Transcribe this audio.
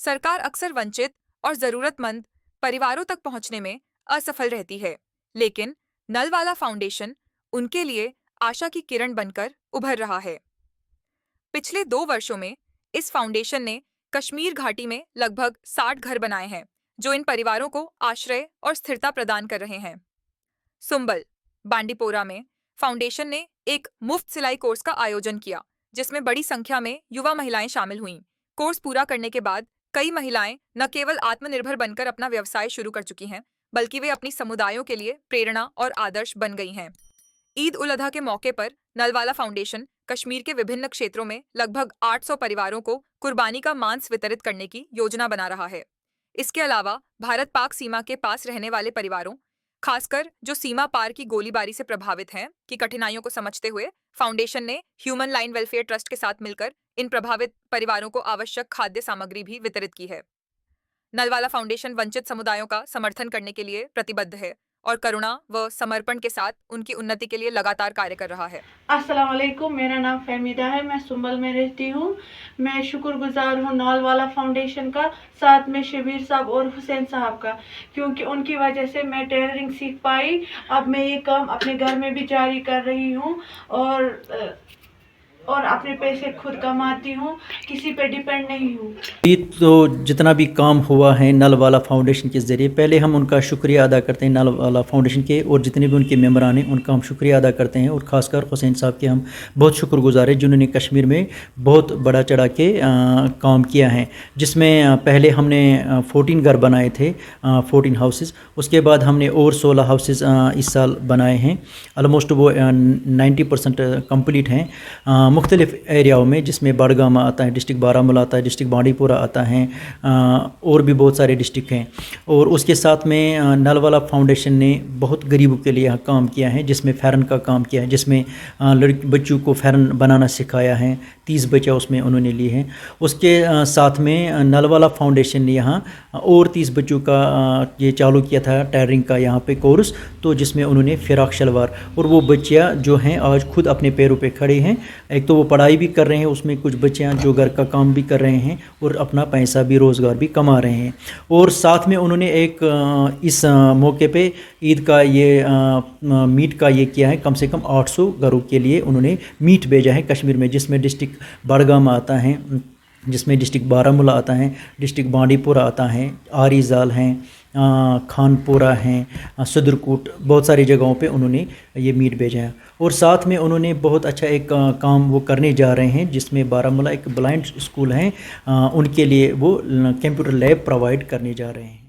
सरकार अक्सर वंचित और जरूरतमंद परिवारों तक पहुंचने में असफल रहती है, लेकिन नल वाला फाउंडेशन उनके लिए आशा की किरण बनकर उभर रहा है। पिछले 2 वर्षों में इस फाउंडेशन ने कश्मीर घाटी में लगभग 60 घर बनाए हैं, जो इन परिवारों को आश्रय और स्थिरता प्रदान कर रहे हैं। सुंबल, बांडीपोरा में फाउंडेशन ने एक मुफ्त सिलाई कोर्स का आयोजन किया, जिसमें बड़ी संख्या में युवा महिलाएं शामिल हुईं। कोर्स पूरा करने के बाद कई महिलाएं न केवल आत्मनिर्भर बनकर अपना व्यवसाय शुरू कर चुकी हैं, बल्कि वे अपनी समुदायों के लिए प्रेरणा और आदर्श बन गई हैं। ईद उल अधा के मौके पर नलवाला फाउंडेशन कश्मीर के विभिन्न क्षेत्रों में लगभग 800 परिवारों को कुर्बानी का मांस वितरित करने की योजना बना रहा है। इसके अलावा भारत पाक सीमा के पास रहने वाले परिवारों, खासकर जो सीमा पार की गोलीबारी से प्रभावित हैं, की कठिनाइयों को समझते हुए फाउंडेशन ने ह्यूमन लाइन वेलफेयर ट्रस्ट के साथ मिलकर इन प्रभावित परिवारों को आवश्यक खाद्य सामग्री भी वितरित की है। नलवाला फाउंडेशन वंचित समुदायों का समर्थन करने के लिए प्रतिबद्ध है और करुणा व समर्पण के साथ उनकी उन्नति के लिए लगातार कार्य कर रहा है। अस्सलाम वालेकुम, मेरा नाम फहमीदा है, मैं सुंबल में रहती हूँ। मैं शुक्रगुजार हूँ नलवाला फाउंडेशन का, साथ में शबीर साहब और हुसैन साहब का, क्योंकि उनकी वजह से मैं टेलरिंग सीख पाई। अब मैं ये काम अपने घर में भी जारी कर रही हूँ और अपने पैसे खुद कमाती हूँ, किसी पे डिपेंड नहीं हूँ। ये तो जितना भी काम हुआ है नल वाला फाउंडेशन के ज़रिए, पहले हम उनका शुक्रिया अदा करते हैं नल वाला फाउंडेशन के, और जितने भी उनके मेम्बरान हैं उनका हम शुक्रिया अदा करते हैं। और ख़ासकर हुसैन साहब के हम बहुत शुक्रगुजार हैं, जिन्होंने कश्मीर में बहुत बड़ा चढ़ा के काम किया है, जिसमें पहले हमने 14 घर बनाए थे, 14 हाउसेस। उसके बाद हमने और 16 हाउसेस इस साल बनाए हैं। ऑलमोस्ट वो 90% कम्प्लीट हैं मुख्तलिफ एरियाओं में, जिसमें बड़गाम आता है, डिस्ट्रिक्ट बारामूला आता है, डिस्ट्रिक्ट बांडीपुरा आता है, और भी बहुत सारे डिस्ट्रिक्ट हैं। और उसके साथ में नलवाला फाउंडेशन ने बहुत गरीबों के लिए काम किया है, जिसमें फ़ैरन का काम किया है, जिसमें बच्चों को फ़ैरन बनाना सिखाया है। 30 बच्चे उसमें उन्होंने लिए हैं। उसके साथ में नलवाला फाउंडेशन ने यहाँ और 30 बच्चों का ये चालू किया था टेलरिंग का यहाँ पे कोर्स, तो जिसमें उन्होंने फ़िराक शलवार, और वो बच्चियाँ जो हैं आज खुद अपने पैरों पे खड़े हैं। एक तो वो पढ़ाई भी कर रहे हैं, उसमें कुछ बच्चियाँ जो घर का काम भी कर रहे हैं और अपना पैसा भी रोज़गार भी कमा रहे हैं। और साथ में उन्होंने एक इस मौके पे ईद का ये मीट का ये किया है, कम से कम 800 घरों के लिए उन्होंने मीट भेजा है कश्मीर में, जिसमें डिस्ट्रिक्ट बड़गाम आता है, जिसमें डिस्ट्रिक्ट बारामूला आता है, डिस्ट्रिक्ट बांडीपुरा आता है, आरीजाल हैं, खानपुरा हैं, सदरकोट, बहुत सारी जगहों पे उन्होंने ये मीट भेजा है। और साथ में उन्होंने बहुत अच्छा एक काम वो करने जा रहे हैं, जिसमें बारामूला एक ब्लाइंड स्कूल हैं, उनके लिए वो कंप्यूटर लैब प्रोवाइड करने जा रहे हैं।